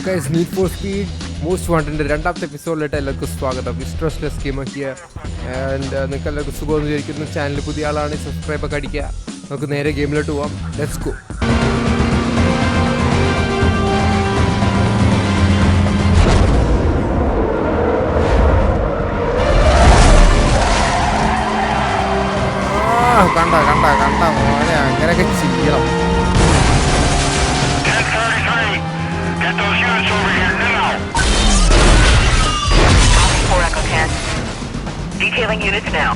Guys need for speed most വാണ്ടഡിൻ്റെ രണ്ടാമത്തെ എപ്പിസോഡിലായിട്ട് എല്ലാവർക്കും സ്വാഗതം. വിസ്ട്രസ്ലെസ് ഗെയിമർ ഹിയർ ആൻഡ് നിങ്ങൾക്ക് എല്ലാവർക്കും സുഖമെന്ന് വിചാരിക്കുന്നു. ചാനൽ പുതിയ ആളാണ്, സബ്സ്ക്രൈബൊക്കെ അടിക്കുക. നമുക്ക് നേരെ ഗെയിമിലോട്ട് പോവാം. Let's go. കണ്ട കണ്ട കണ്ട മോനെ, അങ്ങനെയൊക്കെ ചെയ്യണം. Get those units over here now! Copy 4 Echo 10. Detailing units now.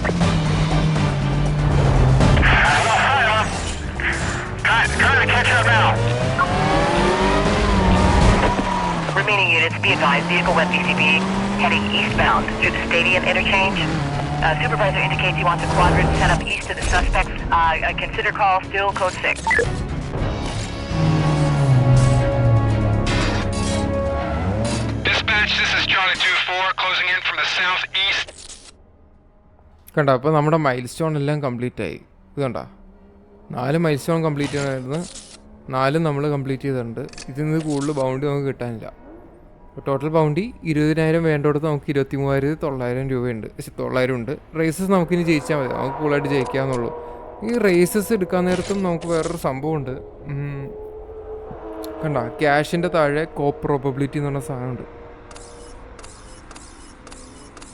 Trying to catch up now. Remaining units, be advised, vehicle web DCB heading eastbound through the stadium interchange. Supervisor indicates he wants a quadrant set up east of the suspects. Consider call still code 6. This is Charlie 2-4 closing in from the southeast. കണ്ടോ, അപ്പോൾ നമ്മുടെ mile stone എല്ലാം complete ആയി. ഇത് കണ്ടോ, 4 mile stone complete ചെയ്യണമായിരുന്നു, 4 നമ്മൾ complete ചെയ്തിട്ടുണ്ട്. ഇതിൽ നിന്ന് കൂടുതൽ ബൗണ്ടി നമുക്ക് കിട്ടാനില്ല. ടോട്ടൽ ബൗണ്ടി 20,000 വേണ്ടടുത്ത് നമുക്ക് 23,900 രൂപയുണ്ട്. 900 ഉണ്ട്. റേസസ് നമുക്കിനി ജയിച്ചാൽ മതി, നമുക്ക് കൂടുതലായിട്ട് ജയിക്കാമെന്നുള്ളൂ. ഈ റേസസ് എടുക്കാൻ നേരത്തും നമുക്ക് വേറൊരു സംഭവമുണ്ട്. കണ്ട, ക്യാഷിൻ്റെ താഴെ കോപ്പ് പ്രോബബിലിറ്റി എന്ന് പറഞ്ഞ സാധനമുണ്ട്.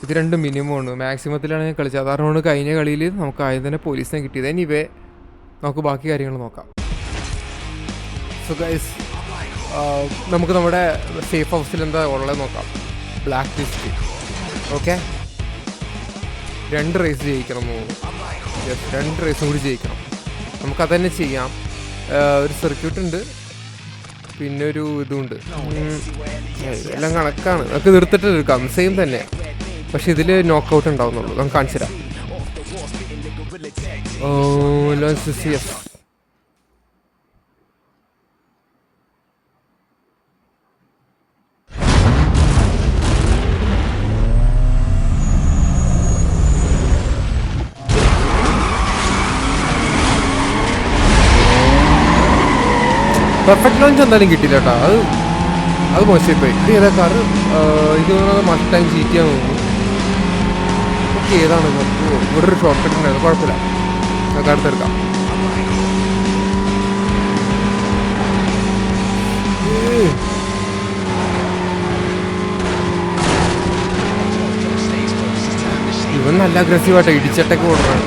ഇത് രണ്ടും മിനിമമാണ്. മാക്സിമത്തിലാണ് ഞാൻ കളിച്ചത്. അതുകൊണ്ട് കഴിഞ്ഞ കളിയിൽ നമുക്ക് ആദ്യം തന്നെ പോലീസിനെ കിട്ടിയത്. എനിവേ നമുക്ക് ബാക്കി കാര്യങ്ങൾ നോക്കാം. സോ ഗൈസ്, നമുക്ക് നമ്മുടെ സേഫ് ഹൗസിൽ എന്താ ഉള്ളത് നോക്കാം. Black list. ഓക്കെ, 2 റേസ് ജയിക്കണം. 2 റേസും കൂടി ജയിക്കണം. നമുക്കത് തന്നെ ചെയ്യാം. ഒരു സർക്യൂട്ട് ഉണ്ട്, പിന്നെ ഒരു ഇതുണ്ട്. എല്ലാം കണക്കാണ്. നമുക്ക് നിർത്തിട്ട് എടുക്കാം, സെയിം തന്നെ. പക്ഷെ ഇതിൽ നോക്കൗട്ട് ഉണ്ടാവുന്നുള്ളൂ. നമുക്ക് കാണിച്ചു തരാം. പെർഫെക്റ്റ് ലോഞ്ച് എന്തായാലും കിട്ടില്ല കേട്ടോ. അത് മോശമായിപ്പോയി. ഇത് ഏതാ കാറ്? എനിക്ക് തോന്നുന്നത് മസ്റ്റ് ടൈം ചീറ്റ് ചെയ്യാൻ തോന്നുന്നു. ഓക്കെ, ഏതാണ്? ഇവിടെ ഒരു ഷോർട്ട് കട്ട് ഉണ്ടായിരുന്നു, കുഴപ്പമില്ല, നമുക്ക് അടുത്തെടുക്കാം. ഇവൻ നല്ല അഗ്രസീവായിട്ടോ ഇടിച്ചട്ടൊക്കെ ഓടുന്നത്.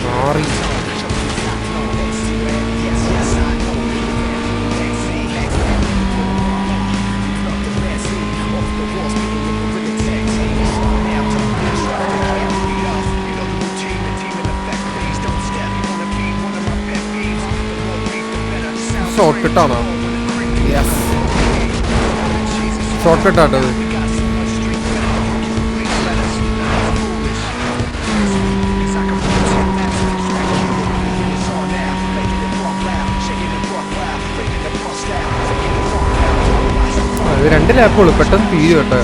മാറി ഷോർട്ട് കട്ടാണോ? യെസ്, ഷോർട്ട് കട്ടാട്ടത്. ഇത് 2 ലാപ്പുള്ളൂ, പെട്ടെന്ന് തീരും കേട്ടോ.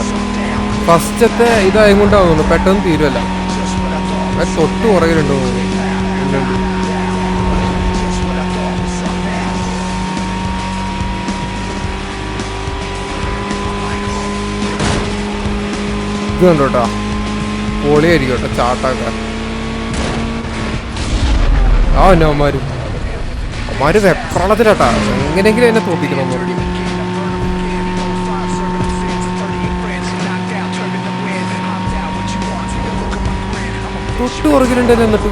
ഫസ്റ്റത്തെ ഇതായത് കൊണ്ടാവുന്നുള്ളൂ, പെട്ടെന്ന് തീരുമല്ല. അത് തൊട്ട് പുറകിലുണ്ടോ തോന്നുന്നു. ഇത് കണ്ടോ കേട്ടോ, പൊളിയായിരിക്കും കേട്ടോ ചാട്ടാക്കാൻ. അവന്മാര് വെപ്രാളത്തിലാട്ടാ, എങ്ങനെയെങ്കിലും എന്നെ തോപ്പിക്കണം. തൊട്ട് പുറകിലുണ്ടല്ലോ. എന്നിട്ട്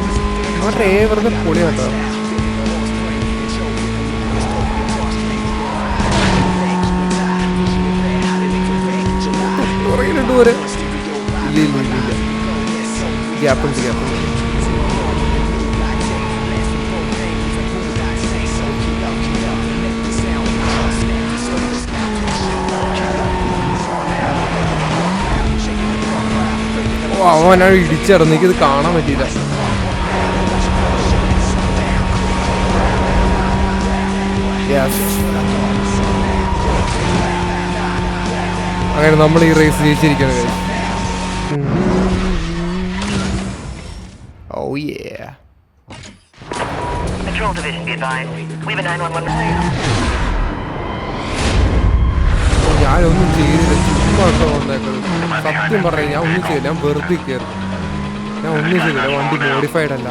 അവരുടെ വെറുതെ പൊളിയാട്ടോ. പുറകിലുണ്ട് പോലെ. ഇല്ല, ഗ്യാപ്പുണ്ട്. അവനാണ് ഇടിച്ചിറന്ന്, എനിക്കിത് കാണാൻ പറ്റിയില്ല. അങ്ങനെ നമ്മൾ ഈ raise ജയിച്ചിരിക്കുകയാണ്. Oh yeah. Patrol division, be advised. We have a 911. ഞാനൊന്നും ചെയ്തില്ല, ചുമ്മാ ഒക്കെ വന്നേക്കത്. സത്യം പറഞ്ഞു ഞാൻ ഒന്നും ചെയ്തില്ല, ഞാൻ വെറുതെ കയറി. ഞാൻ ഒന്നും ചെയ്തില്ല, വണ്ടി മോഡിഫൈഡ് അല്ല,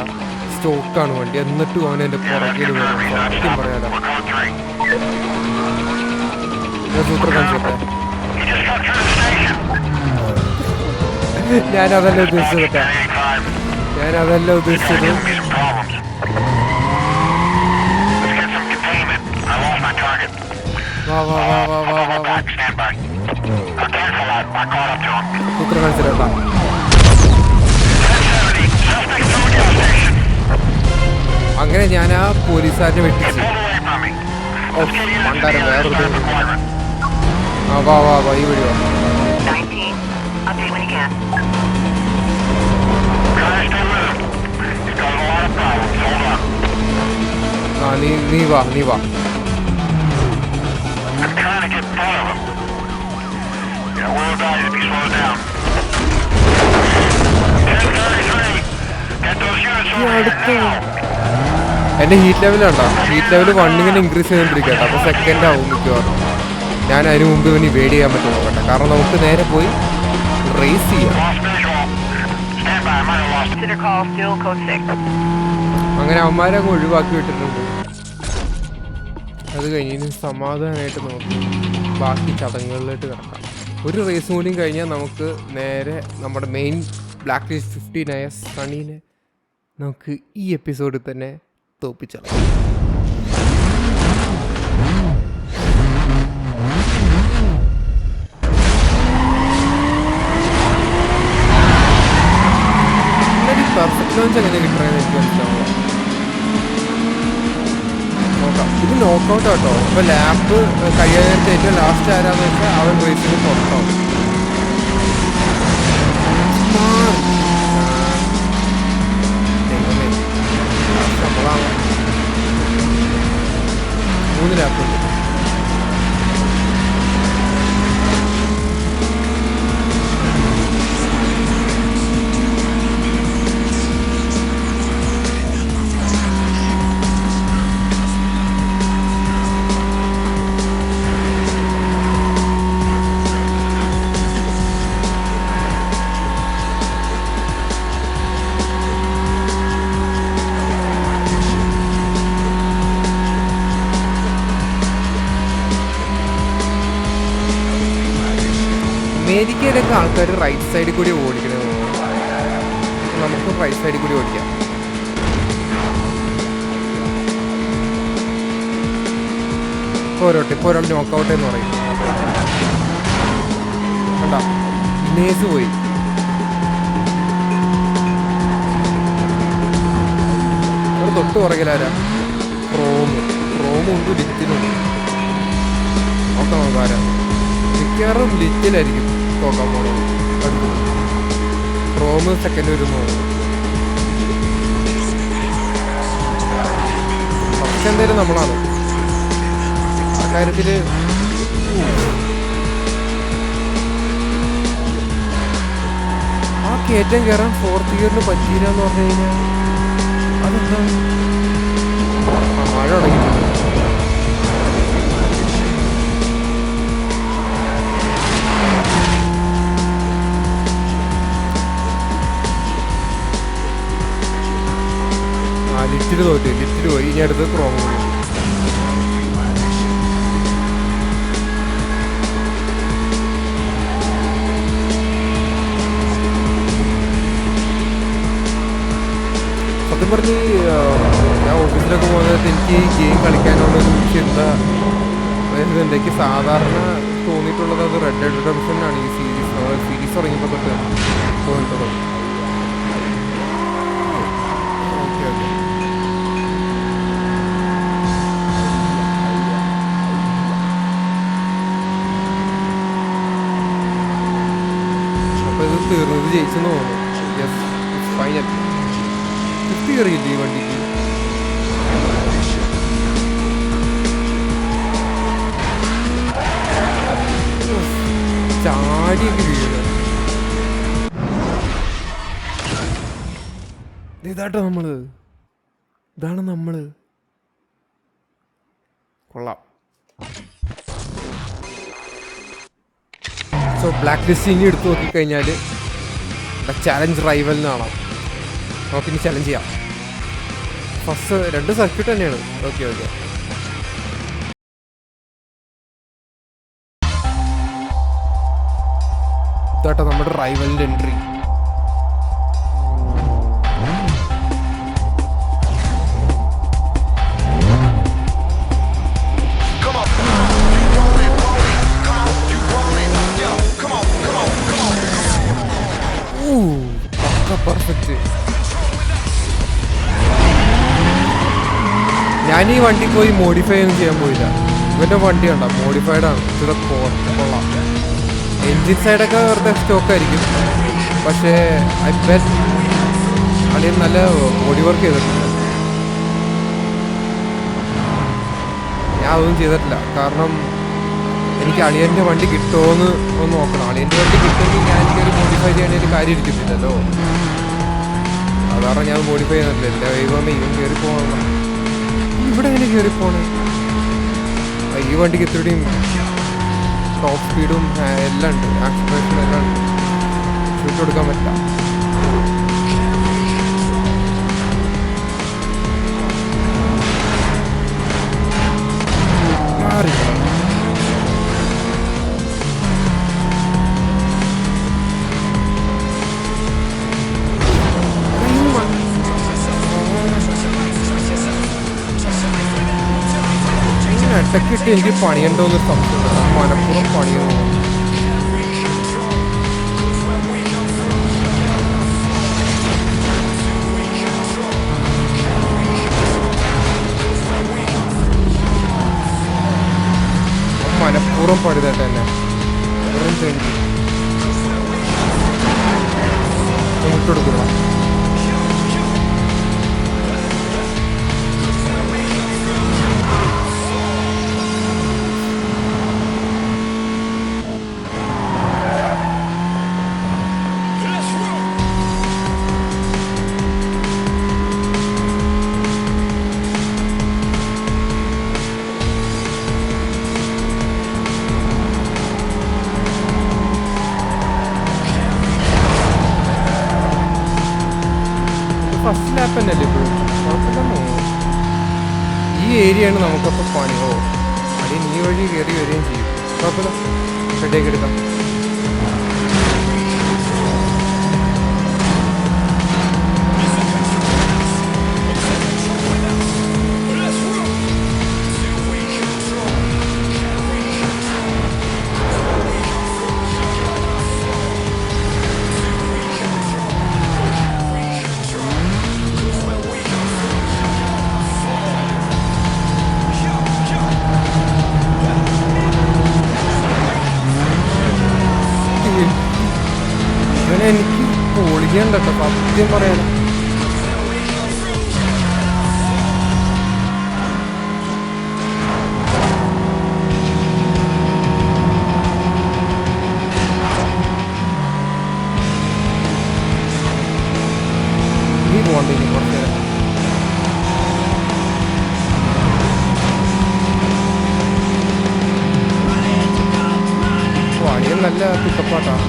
സ്റ്റോക്കാണ് വണ്ടി. എന്നിട്ടും അവൻ എൻ്റെ പുറകിൽ വരും. സത്യം പറയാലോ. ഞാൻ സൂത്ര കാണിച്ചോട്ടെ. ഞാനതല്ല ഉദ്ദേശിച്ചത് കേട്ടാ, ഞാനതല്ല ഉദ്ദേശിച്ചത്. വാ വാ വാ വാ വാ വാ വാ സൂത്ര കാണിച്ചിട്ടാ. അങ്ങനെ ഞാൻ ആ പോലീസുകാരനെ വെട്ടിച്ച്. മണ്ടാരം വേറൊരു. ആ വാ വാ വാ ഈ വഴി വാ. ആ നീ വാ നീ വാ. എന്റെ ഹീറ്റ് ലെവൽ ഉണ്ടോ? ഹീറ്റ് ലെവൽ 1 ഇങ്ങനെ ഇൻക്രീസ് ചെയ്തോണ്ടിരിക്കട്ടെ. അപ്പൊ സെക്കൻഡ് ആവും മിക്കവാറും. ഞാൻ അതിന് മുമ്പ് ഇവന് ഇവേഡ് ചെയ്യാൻ പറ്റുമോ നോക്കട്ടെ. കാരണം നമുക്ക് നേരെ പോയി റേസ് ചെയ്യാം. അങ്ങനെ അവന്മാരെ അങ്ങ് ഒഴിവാക്കി വിട്ടിട്ടുണ്ട്. അത് കഴിഞ്ഞ് ഇനി സമാധാനമായിട്ട് നമുക്ക് ബാക്കി ചടങ്ങുകളിലോട്ട് കിടക്കാം. ഒരു റേസും കൂടിയും കഴിഞ്ഞാൽ നമുക്ക് നേരെ നമ്മുടെ മെയിൻ ബ്ലാക്ക് ലിസ്റ്റ് 15 സണ്ണീനെ നമുക്ക് ഈ എപ്പിസോഡിൽ തന്നെ തോപ്പിച്ചാൽ. പെർഫെക്റ്റ് ലോഞ്ച് എങ്ങനെ കിട്ടണമെന്ന് എനിക്ക് മനസ്സിലാവുള്ളൂ. നോക്കാം. ഇത് നോക്കൗട്ട് കേട്ടോ. ഇപ്പൊ ലാപ്പ് കഴിയാനായിട്ട് ഏറ്റവും ലാസ്റ്റ് ആരാന്ന് വെച്ചാൽ അവൻ റേസിന് പുറത്താവും. നമ്മളാണ് 3 ലാപ്പുണ്ട്. അമേരിക്കയിലൊക്കെ ആൾക്കാർ റൈറ്റ് സൈഡിൽ കൂടി ഓടിക്കണത്. നമുക്ക് റൈറ്റ് സൈഡിൽ കൂടി ഓടിക്കാം. ഇപ്പോൾ ഒരാൾ നോക്കൗട്ട് എന്ന് പറയും. കണ്ടാ നേസ് പോയി. ഒരു തൊട്ട് പുറകിലാരാ? ക്രോമുണ്ട്, ലിറ്റിലുണ്ട്. നോക്കാം നോക്കാരാ. മിക്കവാറും ലിറ്റിലായിരിക്കും നോക്കാൻ പോണത്. അടുത്ത് ക്രോമ് സെക്കൻഡ് വരുന്നു. ഫസ്റ്റ് എന്തായാലും നമ്മളാണ് ആ കാര്യത്തില്. ആ കയറ്റം കയറാൻ 4th ഗിയറിന് പറ്റിയില്ല എന്ന് പറഞ്ഞു കഴിഞ്ഞാൽ അതെന്താ? മഴ തുടങ്ങിയിട്ടുണ്ട്. ലിറ്റില് തോറ്റ്, ലിറ്റില് പോയി. ഇനി അടുത്ത് ക്രോം പോയി. സത്യം പറഞ്ഞ് ഞാൻ ഓഫീസിലൊക്കെ പോകുന്നത് എനിക്ക് ഈ ഗെയിം കളിക്കാനുള്ളൊരു ചിന്ത വരുന്നുണ്ട്. എനിക്ക് സാധാരണ തോന്നിയിട്ടുള്ളത് അത് റെഡ് ഡെഡ് റിഡംപ്ഷനാണ്. ഈ സീരീസ് തുടങ്ങിയപ്പോൾ തൊട്ട് തോന്നിയിട്ടുള്ളത്. Okay okay. അപ്പോൾ ഇത് തീർന്നത് ജയിച്ചെന്ന് തോന്നുന്നു. Yes, it's final. 50 കയറിയില്ലേ ഈ വണ്ടിക്ക്? ചാടിയൊക്കെ വീഴുന്നത്. ഇതാട്ടോ നമ്മള്, ഇതാണ് നമ്മള്. കൊള്ളാം. സോ ബ്ലാക്ക് ലിസ്റ്റ് ഇനി എടുത്ത് നോക്കിക്കഴിഞ്ഞാൽ ചാലഞ്ച് റൈവൽ എന്നാണോ, നമുക്കിനി ചലഞ്ച് ചെയ്യാം. ഫസ്റ്റ് 2 സർക്യൂട്ട് തന്നെയാണ്. ഓക്കെ ഇതാട്ടോ നമ്മുടെ റൈവലിൻ്റെ എൻട്രി. പെർഫെക്റ്റ്. ഞാൻ ഈ വണ്ടി പോയി മോഡിഫൈ ഒന്നും ചെയ്യാൻ പോയില്ല. ഇവൻ്റെ വണ്ടി കണ്ടോ, മോഡിഫൈഡ് ആണ്. ഇച്ചിരി കൊള്ളാം. എൻജിൻ സൈഡൊക്കെ വെറുതെ സ്റ്റോക്കായിരിക്കും, പക്ഷേ ഐ ബെറ്റ് അളിയൻ നല്ല ബോഡി വർക്ക് ചെയ്തിട്ടുണ്ട്. ഞാൻ അതൊന്നും ചെയ്തിട്ടില്ല, കാരണം എനിക്ക് അളിയൻ്റെ വണ്ടി കിട്ടുമോ എന്ന് ഒന്ന് നോക്കണം. അളിയൻ്റെ വണ്ടി കിട്ടുമെങ്കിൽ ഞാൻ എനിക്കൊരു മോഡിഫൈ ചെയ്യാനൊരു കാര്യം ഇരിക്കുന്നില്ലല്ലോ. അതാണ് ഞാൻ മോഡിഫൈ ചെയ്യുന്നില്ല. എൻ്റെ വൈകുമ്പോൾ ഇവൻ കയറി പോകണം. ഇവിടെ എങ്ങനെ കയറി പോകണേ? ഈ വണ്ടിക്ക് ഇത്രയും ടോപ്പ് സ്പീഡും എല്ലാം ഉണ്ട്, ആക്സിലറേഷനും എല്ലാം ഉണ്ട്. ഷൂട്ട് കൊടുക്കാൻ പറ്റില്ല. മാറി ഇടയ്ക്കിട്ട് എനിക്ക് പണിയുണ്ടോന്ന് സംശയമുണ്ട്. മനപ്പുറം പണിയോ? മനപ്പുറം പണിതേട്ട തന്നെ മുട്ടെടുക്കണം. ഫസ്റ്റ് ലാപ്പ് തന്നെയല്ലേ ഇപ്പോഴും? കുഴപ്പമില്ലെന്നോ? ഈ ഏരിയയാണ് നമുക്കപ്പോൾ പണിയോ. അടി നീ വഴി കയറി വരികയും ചെയ്യും. കുഴപ്പമില്ല, റെഡിയാക്കി എടുക്കാം. എനിക്ക് പൊളിയണ്ട കേട്ടോ, സത്യം പറയാൻ. നീ പോകണ്ട ഇനി കുറച്ച് നേരം. അടിയൻ നല്ല പിക്കപ്പാട്ടാണ്.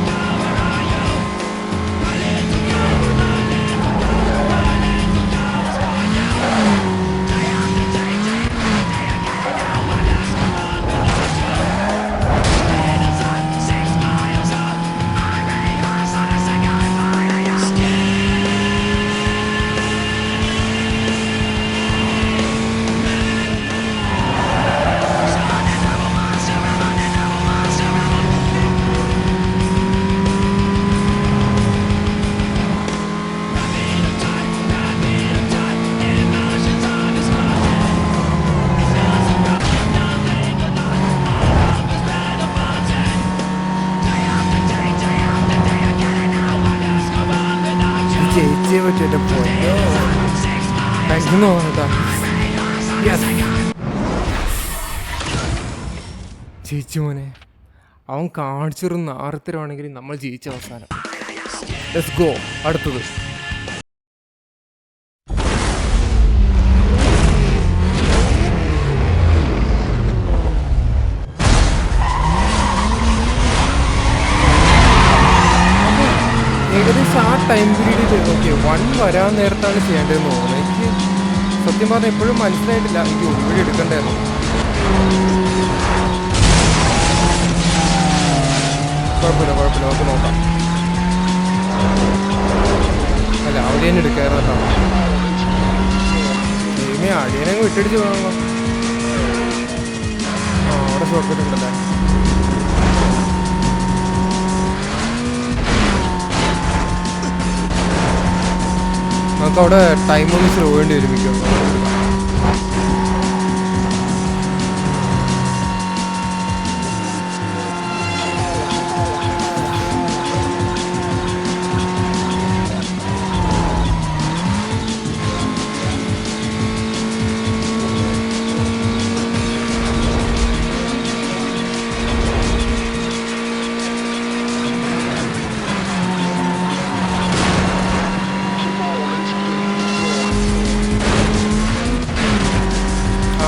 ജയിച്ചേ പറ്റൂല. പോയോ കഴിക്കുന്നോ? ജയിച്ചു മോനെ. അവൻ കാണിച്ചൊരു നാരത്തരമാണെങ്കിൽ നമ്മൾ ജയിച്ച അവസാനം. Let's go. അടുത്തത് ഏകദേശം ആ ടൈം പീരീഡിൽ ഓക്കെ 1 വരാൻ നേരത്താണ് ചെയ്യേണ്ടതെന്ന് തോന്നുന്നത്. എനിക്ക് സത്യം പറഞ്ഞാൽ എപ്പോഴും മനസ്സിലായിട്ടില്ല എനിക്ക് ഒന്നുകൂടി എടുക്കണ്ടായിരുന്നു. കുഴപ്പമില്ല നമുക്ക് നോക്കാം. അല്ല അളിയൻ എടുക്കാറുണ്ടോ? ഇനി അളിയനെ വിട്ടടിച്ച് പോകണല്ലോ. ആ അവിടെ ഷോർട്ട് ഉണ്ടല്ലേ. നമുക്ക് അവിടെ ടൈം ഒന്ന് സ്ലോ വേണ്ടി വരും മിക്കവാറും.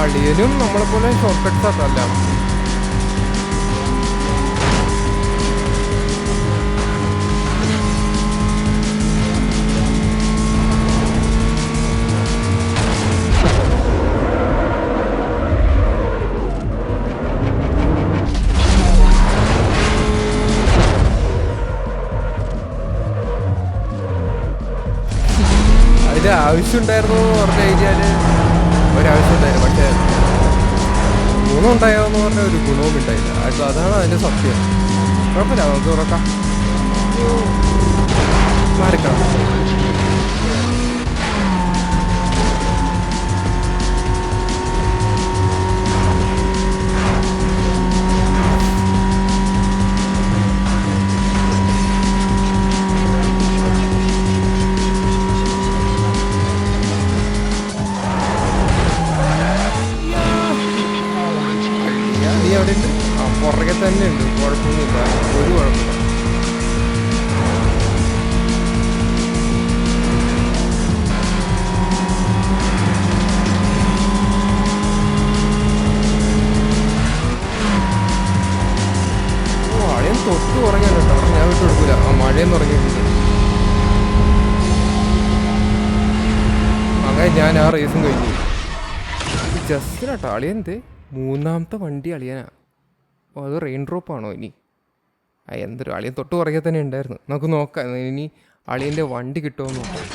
അളിയനും നമ്മളെ പോലെ ഷോർട്ട് കട്ട്സ് ആട്ടല്ല. അതിന്റെ ആവശ്യം ഉണ്ടായിരുന്നു എന്ന് പറഞ്ഞു കഴിഞ്ഞാല് ഒരാവശ്യം ഉണ്ടായിരുന്നു. പക്ഷേ ഗുണം ഉണ്ടായോന്ന് പറഞ്ഞ ഒരു ഗുണവും ഉണ്ടായില്ല. അതാണ് അതിന്റെ സത്യം. കുഴപ്പമില്ല നമുക്ക് തുറക്കാം. മാറിക്കണം. അവിടെ ഉണ്ട്. ആ പുറകെ തന്നെ ഉണ്ട്. കുഴപ്പമൊന്നുമില്ല, ഒരു കുഴപ്പമില്ല. ഓ അളിയൻ തൊട്ട് ഉറങ്ങിയാണ് കേട്ടോ. ഞാൻ വിട്ടു കൊടുക്കില്ല. ആ മഴയെന്ന് ഉറങ്ങിയിട്ടുണ്ട്. അങ്ങനെ ഞാൻ ആ റേസും കഴിഞ്ഞു. ജസ്റ്റിനാട്ടോ അളിയൻ എന്തേ മൂന്നാമത്തെ വണ്ടി അളിയനാ. ഓ അത് റെയിൻ ഡ്രോപ്പാണോ ഇനി? എന്തൊരു അളിയൻ തൊട്ട് പുറകെ തന്നെ ഉണ്ടായിരുന്നു. നമുക്ക് നോക്കാം ഇനി അളിയൻ്റെ വണ്ടി കിട്ടുമെന്ന് നോക്കാം.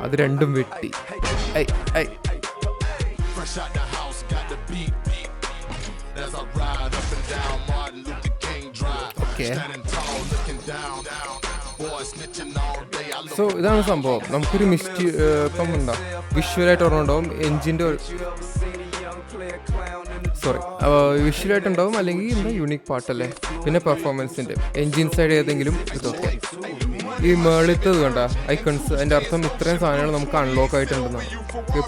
അത് രണ്ടും വെട്ടി. ഓക്കെ സോ ഇതാണ് സംഭവം. നമുക്കൊരു ഇപ്പം എന്താ വിഷ്വലായിട്ട് ഓർമ്മയുണ്ടാവും. എൻജിൻ്റെ വിഷ്വലായിട്ടുണ്ടാവും, അല്ലെങ്കിൽ എന്താ യൂണിക് പാർട്ടല്ലേ. പിന്നെ പെർഫോമൻസിൻ്റെ എൻജിൻ സൈഡ് ഏതെങ്കിലും ഇതൊക്കെ. ഈ മേളിത്തത് കണ്ട ഐക്കൺസ്, അതിൻ്റെ അർത്ഥം ഇത്രയും സാധനങ്ങൾ നമുക്ക് അൺലോക്ക് ആയിട്ടുണ്ടെന്നാണ്.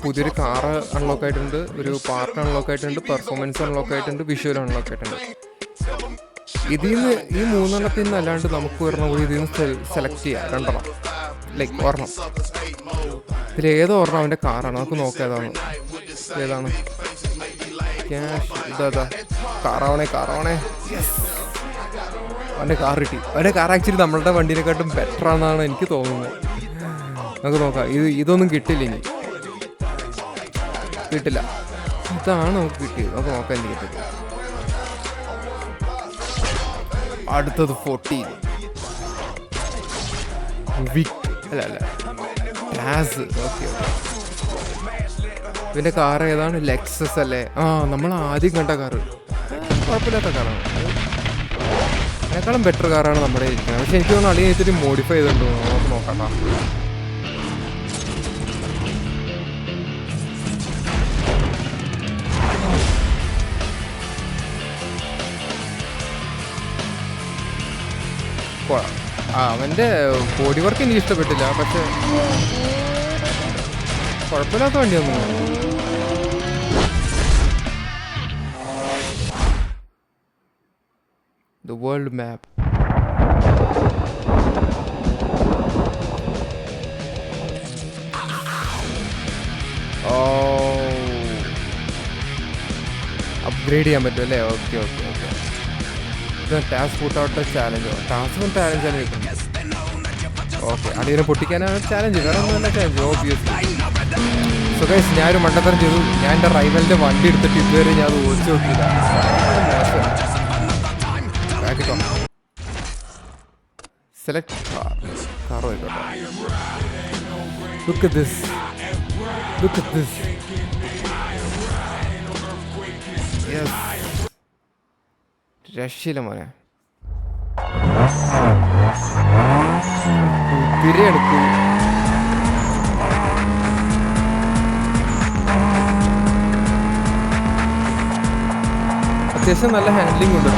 പുതിയൊരു കാറ് അൺലോക്ക് ആയിട്ടുണ്ട്, ഒരു പാർട്ട് അൺലോക്ക് ആയിട്ടുണ്ട്, പെർഫോമൻസ് അൺലോക്ക് ആയിട്ടുണ്ട്, വിഷ്വൽ അൺലോക്ക് ആയിട്ടുണ്ട്. ഇതിൽ നിന്ന് ഈ മൂന്നെണ്ണത്തിൽ നിന്ന് അല്ലാണ്ട് നമുക്ക് ഒരെണ്ണം കൂടി ഇതിൽ നിന്ന് സെലക്ട് ചെയ്യാം. രണ്ടെണ്ണം ലൈക്ക് ഒരെണ്ണം. ഇതിലേതോ ഒരെണ്ണം അവൻ്റെ കാറാണ്. നമുക്ക് നോക്കാം ഏതാണ് ക്യാഷ്. ഇതാ കാറാവണേ. അവൻ്റെ കാർ കിട്ടി. അവൻ്റെ കാർ ആക്ച്വലി നമ്മളുടെ വണ്ടീനെക്കാട്ടും ബെറ്റർ ആണെന്നാണ് എനിക്ക് തോന്നുന്നത്. നമുക്ക് നോക്കാം. ഇതൊന്നും കിട്ടില്ല, ഇനി കിട്ടില്ല. ഇതാണ് നമുക്ക് കിട്ടിയത്. നമുക്ക് നോക്കാം എന്ത് കിട്ടില്ല. അടുത്തത് 14 അല്ല ടാസ്. ഓക്കെ ഇതിൻ്റെ കാർ ഏതാണ്? ലെക്സസ് അല്ലേ? ആ നമ്മൾ ആദ്യം കണ്ട കാറ് കുഴപ്പമില്ലാത്ത കാറാണ്. അതിനേക്കാളും ബെറ്റർ കാറാണ് നമ്മുടെ ഇരിക്കുന്നത്. പക്ഷെ എനിക്ക് തോന്നുന്നു അളിയെ ഇത്തിരി മോഡിഫൈ ചെയ്തിട്ടുണ്ടോ നമുക്ക് നോക്കണ്ട. അവൻ്റെ ബോഡി വർക്ക് എനിക്ക് ഇഷ്ടപ്പെട്ടില്ല. പക്ഷെ കുഴപ്പമില്ലാത്ത വണ്ടിയൊന്നും. The world map. അപ്ഗ്രേഡ് ചെയ്യാൻ പറ്റും അല്ലേ? ഓക്കെ ഇത് ടാസ്ക് പുട്ട് ഔട്ട് ചാലഞ്ചോ? ടാസ്കും ചാലഞ്ചാണ് കിട്ടുന്നത്. ഓക്കെ അടിയനെ പൊട്ടിക്കാനാണ് ചാലഞ്ച്, വേറെ ഒന്നുമല്ല ചാലഞ്ച് ഓബിയസ്ലി. സോ ഗൈസ് ഞാനൊരു മണ്ടത്തരം ചെയ്തു. ഞാൻ എൻ്റെ റൈവലിൻ്റെ വണ്ടി എടുത്തിട്ട് ഇതുവരെ ഞാൻ അത് ഓടിച്ചു നോക്കിയില്ല. സെലക്ട് കാർ പോയിക്കോട്ടെ. Look at this, look at this. Yes, രക്ഷയില്ല മോനെ. തിരയെടുക്കൂ. അത്യാവശ്യം നല്ല ഹാൻഡ്ലിംഗ് ഉണ്ട്.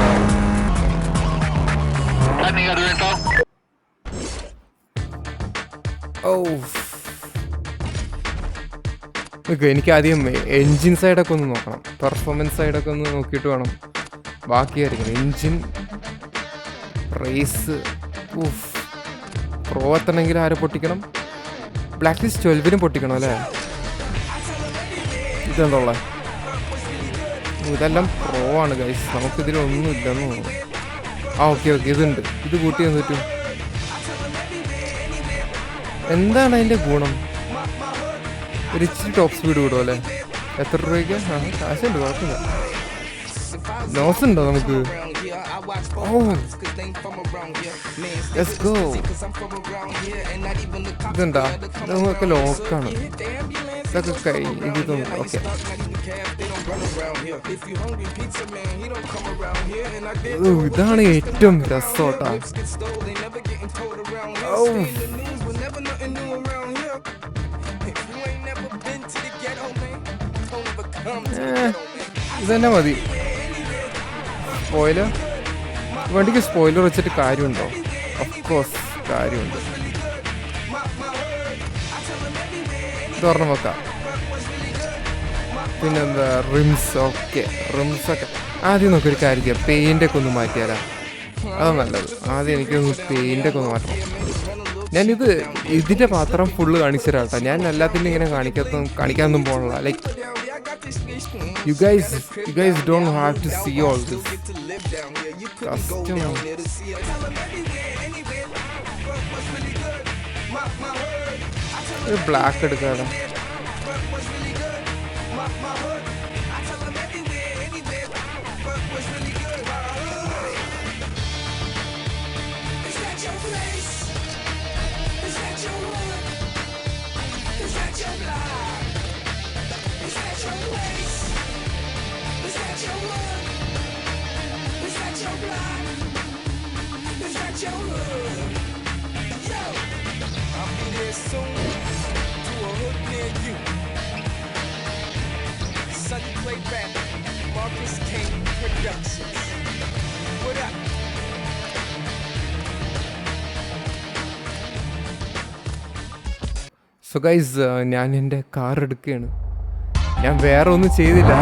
എനിക്ക് ആദ്യം എൻജിൻ സൈഡൊക്കെ ഒന്ന് നോക്കണം, പെർഫോമൻസ് സൈഡൊക്കെ ഒന്ന് നോക്കിയിട്ട് വേണം ബാക്കി കാര്യങ്ങൾ. എൻജിൻ, റേസ്, പ്രോ എത്തണമെങ്കിൽ ആരെ പൊട്ടിക്കണം? ബ്ലാക്ക് ലിസ്റ്റ് 12 പൊട്ടിക്കണം അല്ലേ? ഇതെന്താ ഉള്ളത്? ഇതെല്ലാം പ്രോ ആണ് ഗൈസ്, നമുക്കിതിലൊന്നും ഇല്ലെന്ന് തോന്നുന്നു. ഓക്കെ ഇതുണ്ട്. ഇത് കൂട്ടി എന്ന് പറ്റും. എന്താണ് അതിൻ്റെ ഗുണം? ഒരു ഇച്ചിരി ടോപ്പ് സ്പീഡ് കൂടും അല്ലേ? എത്ര രൂപയ്ക്ക്? കാശുണ്ട്, കുഴപ്പമില്ല. നോസ് ഉണ്ടോ നമുക്ക്? Let's go. ഇതെന്താ? ഇതൊക്കെ ലോക്കാണ്. ഇതൊക്കെ എനിക്ക് തോന്നുന്നു. ഓക്കെ, ഇതാണ് ഏറ്റവും രസോട്ടാ. ഇതന്നെ മതി. സ്പോയിലർ വണ്ടിക്ക് സ്പോയിലർ വെച്ചിട്ട് കാര്യമുണ്ടോ? ഓഫ്കോഴ്സ് കാര്യമുണ്ട്. ഇതൊരെണ്ണം വെക്കാം. പിന്നെന്താ, റിംസ്. ഓക്കെ, റിംസൊക്കെ ആദ്യം നമുക്കൊരു കാര്യം ചെയ്യാം, പെയിൻ്റൊക്കെ ഒന്ന് മാറ്റിയാലാ. അതാ നല്ലത്. ആദ്യം എനിക്കൊന്ന് പെയിൻ്റൊക്കെ ഒന്ന് മാറ്റണം. ഞാനിത് ഇതിൻ്റെ പാത്രം ഫുള്ള് കാണിച്ചു തരാം കേട്ടോ. ഞാൻ എല്ലാത്തിനും ഇങ്ങനെ കാണിക്കാനൊന്നും പോകണില്ല. Like you guys don't have to see all this custom. ഒരു ബ്ലാക്ക് എടുക്കാടാ. സോ ഗൈസ്, ഞാൻ എൻ്റെ കാർ എടുക്കുകയാണ്. ഞാൻ വേറെ ഒന്നും ചെയ്തില്ല.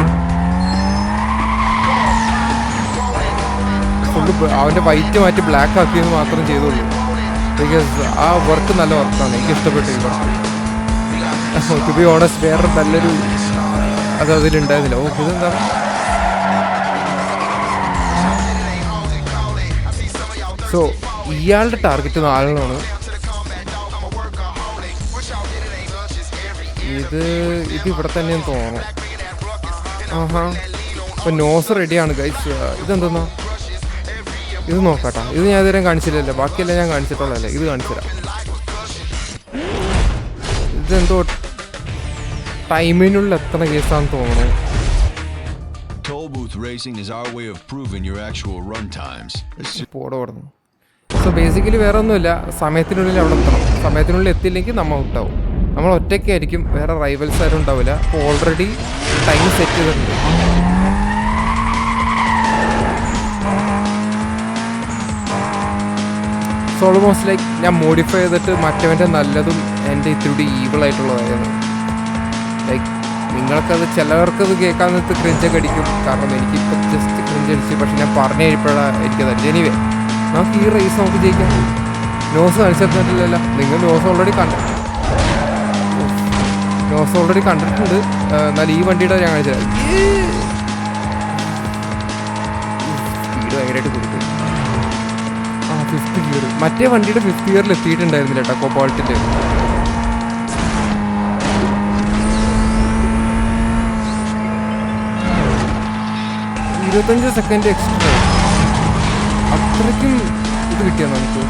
ഫുള്ള് അവൻ്റെ വൈറ്റ് മാറ്റി ബ്ലാക്ക് ആക്കിയെന്ന് മാത്രം ചെയ്തുള്ളൂ. ബിക്കോസ് ആ വർക്ക് നല്ല വർക്കാണ്, എനിക്ക് ഇഷ്ടപ്പെട്ടു ഈ വർക്ക്. ടു ബി ഓണസ്റ്റ്, വേറെ നല്ലൊരു അത് അതിലുണ്ടായിരുന്നില്ല. ഓ, ഇതെന്താ? സോ ഇയാളുടെ ടാർഗറ്റ് 4 ഇത് ഇവിടെ തന്നെയെന്ന് തോന്നുന്നു. അപ്പോൾ നോസ് റെഡിയാണ് ഗൈസ്. ഇതെന്തെന്നാ? ഇത് നോക്കാട്ടോ. ഇത് ഞാൻ ഇതുവരെ കാണിച്ചില്ലല്ലോ. ബാക്കിയെല്ലാം ഞാൻ കാണിച്ചിട്ടുള്ളതല്ലേ. ഇത് കാണിച്ചു തരാം. ഇതെന്തോ ടൈമിനുള്ളിൽ എത്ര കേസാണെന്ന് തോന്നുന്നു. സോ ബേസിക്കലി വേറെ ഒന്നുമില്ല, സമയത്തിനുള്ളിൽ അവിടെ എത്തണം. സമയത്തിനുള്ളിൽ എത്തിയില്ലെങ്കിൽ നമ്മൾ ഔട്ടാവും. നമ്മൾ ഒറ്റയ്ക്കായിരിക്കും, വേറെ റൈവൽസ് ആരും ഉണ്ടാവില്ല. അപ്പോൾ ഓൾറെഡി ടൈം സെറ്റ് ചെയ്തിട്ടുണ്ട്. സോ ഓൾമോസ്റ്റ് ലൈക്ക് ഞാൻ മോഡിഫൈ ചെയ്തിട്ട് മറ്റവൻ്റെ നല്ലതും എൻ്റെ ഇത്തിരി ഈവിളായിട്ടുള്ളതായിരുന്നു. ലൈക്ക് നിങ്ങൾക്കത് ചിലവർക്കത് കേൾക്കാൻ നേരത്ത് ക്രിഞ്ചൊക്കെ അടിക്കും. കാരണം എനിക്കിപ്പോൾ ജസ്റ്റ് ക്രിഞ്ച് അടിച്ച്, പക്ഷെ ഞാൻ പറഞ്ഞു കഴിയുമ്പോഴാണ് എനിക്കത്. എനിവേ, നമുക്ക് ഈ റേസ് നമുക്ക് ജയിക്കാം. നോസ് കാണിച്ചിട്ടില്ലല്ലോ. നിങ്ങൾ നോസ് ഓൾറെഡി കണ്ടിട്ടുണ്ട്. എന്നാൽ ഈ വണ്ടിയുടെ ഞാൻ കാണിച്ചത് സ്പീഡ് ഭയങ്കരമായിട്ട് കൊടുക്കും. 5th gear. മറ്റേ വണ്ടിയുടെ 5th ഗിയറിൽ എത്തിയിട്ടുണ്ടായിരുന്നില്ല കേട്ടോ കോപ്പാൾട്ടിൻ്റെ. 25 സെക്കൻഡ് എക്സ്ട്രാ, അത്രയ്ക്കും ഇത് കിട്ടിയാൽ നമുക്ക്.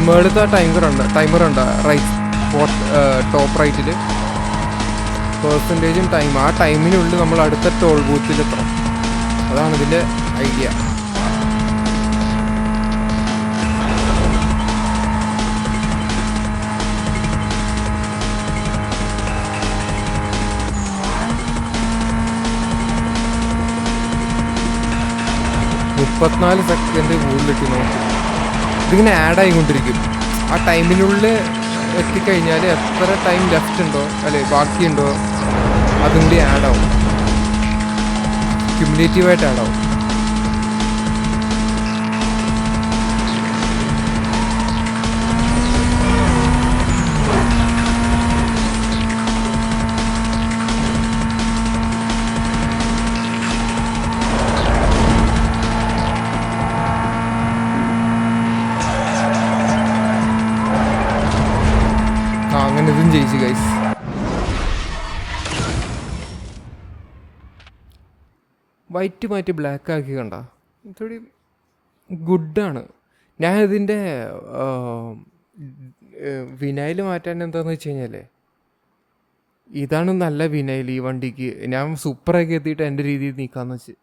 മേളത്തെ ടൈമർ ഉണ്ട് ടോപ്പ് റൈറ്റിൽ പെർസെൻറ്റേജും ടൈം. ആ ടൈമിനുള്ളിൽ നമ്മൾ അടുത്ത ടോൾ ബൂത്തിലെത്തണം. അതാണ് ഇതിൻ്റെ ഐഡിയ. സെക്കൻഡ് കൂടുതലിട്ട് നോക്കി ഇതിങ്ങനെ ആഡ് ആയിക്കൊണ്ടിരിക്കും. ആ ടൈമിനുള്ളിൽ എത്തിക്കഴിഞ്ഞാൽ എത്ര ടൈം ലെഫ്റ്റ് ഉണ്ടോ അല്ലെ ബാക്കിയുണ്ടോ അതും കൂടി ആഡ് ആവും, ക്യുമുലേറ്റീവായിട്ട് ആഡ് ആവും. അങ്ങനെ ഇതും ജയിച്ചു ഗൈസ്. വൈറ്റ് മാറ്റി ബ്ലാക്ക് ആക്കി കണ്ട ഇത്തിരി ഗുഡാണ്. ഞാൻ ഇതിൻ്റെ വിനൈൽ മാറ്റാൻ എന്താണെന്ന് വെച്ച് കഴിഞ്ഞാൽ ഇതാണ് നല്ല വിനൈൽ ഈ വണ്ടിക്ക്. ഞാൻ സൂപ്പറാക്കി എത്തിയിട്ട് എൻ്റെ രീതിയിൽ നീക്കാമെന്ന് വെച്ച്.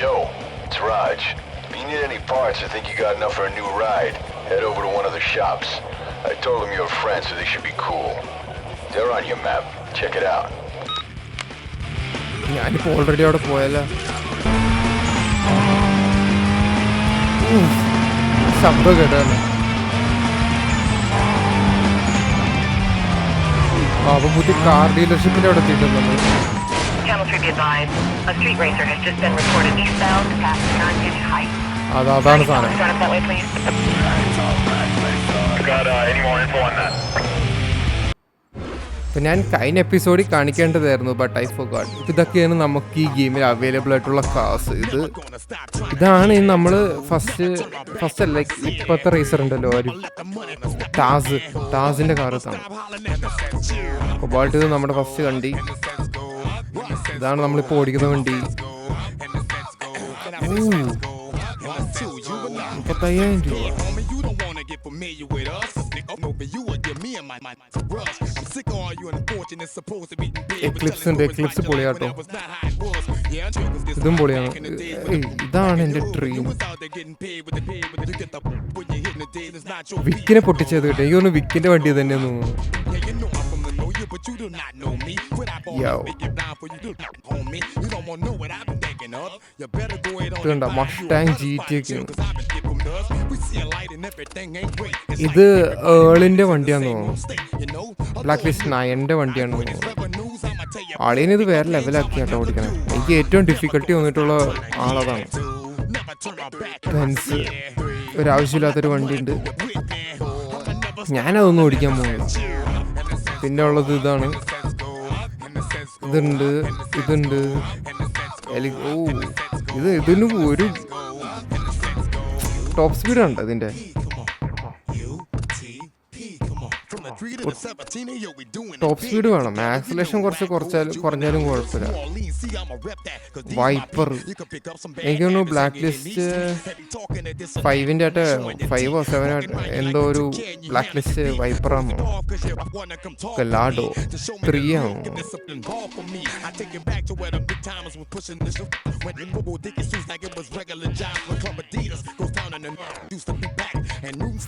Yo, it's Raj. If you need any parts or think you got enough for a new ride, head over to one of the shops. I told them you're a friend, so they should be cool. They're on your map. Check it out. ഞാനിപ്പോൾ already അവിടെ പോയല്ലോ. ശബ്ദം കേട്ടല്ലോ. അപ്പോൾ പുതിയ car ഡീലർഷിപ്പിൻ്റെ അവിടെ എത്തിയിട്ടുണ്ട് നമ്മൾ. Channel 3 be advised, a street racer has just been reported eastbound past Karen Heights. അതാണ് സാധനം. Start up that way, please. Got any more info on that? അപ്പോൾ ഞാൻ കഴിഞ്ഞ എപ്പിസോഡിൽ കാണിക്കേണ്ടതായിരുന്നു, ബട്ട് ഐ ഫോർഗോട്ട്. ഇതൊക്കെയാണ് നമുക്ക് ഈ ഗെയിമിൽ അവൈലബിൾ ആയിട്ടുള്ള കാർസ്. ഇതാണ് നമ്മൾ ഫസ്റ്റ് അല്ല ഇപ്പോഴത്തെ റേസർ ഉണ്ടല്ലോ ഒരു ടാസിൻ്റെ കാർ ഇതാണ്. കൊബാൾട്ട് ഇത് നമ്മുടെ ഫസ്റ്റ് വണ്ടി. ഇതാണ് നമ്മളിപ്പോൾ ഓടിക്കുന്ന വണ്ടി. 35,000 രൂപ. എക്ലിപ്സ് പൊളിയാട്ടോ. ഇതും പൊളിയാണ്. ഇതാണ് എൻ്റെ ഡ്രീം. വിക്കിനെ പൊട്ടിച്ചത് കേട്ടോ. എനിക്ക് തോന്നുന്നു വിക്കിൻ്റെ വണ്ടി തന്നെയെന്ന് തോന്നുന്നു. ഇതുണ്ടോ മസ്റ്റാങ് GT ഒക്കെ. ഇത് ഏളിൻ്റെ വണ്ടിയാന്ന് തോന്നുന്നു. ബ്ലാക്ക് ലിസ്റ്റ് 9ൻ്റെ വണ്ടിയാണെന്ന് തോന്നുന്നു. ആളിനെ ഇത് വേറെ ലെവലാക്കി കേട്ടോ ഓടിക്കണം. എനിക്ക് ഏറ്റവും ഡിഫിക്കൽട്ടി വന്നിട്ടുള്ള ആളതാണ്. ബെൻസ് ഒരാവശ്യമില്ലാത്തൊരു വണ്ടിയുണ്ട്, ഞാനതൊന്നും ഓടിക്കാൻ പോകുന്നില്ല. പിന്നെ ഉള്ളത് ഇതാണ്. ഇതുണ്ട് ഇതിന് ഒരു ടോപ്പ് സ്പീഡുണ്ട് ഇതിൻ്റെ. ടോപ്പ് സ്പീഡ് വേണം. ആക്സിലേഷൻ കുറഞ്ഞാലും കുഴപ്പമില്ല. വൈപ്പർ എനിക്ക് തോന്നുന്നു ബ്ലാക്ക് ലിസ്റ്റ് 5ൻ്റെ ആയിട്ട് 5 or 7 എന്തോ ഒരു ബ്ലാക്ക് ലിസ്റ്റ് വൈപ്പറാണോ ലാഡോ 3 ആണോ.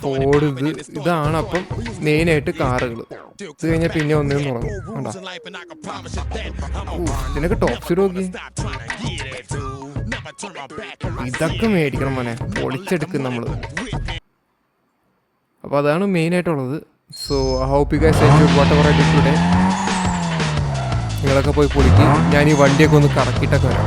ഫോർഡ് ഇതാണ് അപ്പം മെയിനായിട്ട് കാറുകൾ. ഇത് കഴിഞ്ഞാൽ പിന്നെ ഒന്നിനും തുടങ്ങും. കണ്ടോ ഇതിനൊക്കെ ടോപ്പ് സ്പീഡ് നോക്കി. ഇതൊക്കെ മേടിക്കണം മോനെ, പൊളിച്ചെടുക്കും നമ്മൾ. അപ്പോൾ അതാണ് മെയിനായിട്ടുള്ളത്. So hope you guys enjoyed whatever I did today. നിങ്ങളൊക്കെ പോയി പൊളിക്കും. ഞാൻ ഈ വണ്ടിയൊക്കെ ഒന്ന് കറക്കിയിട്ടൊക്കെ വരാം.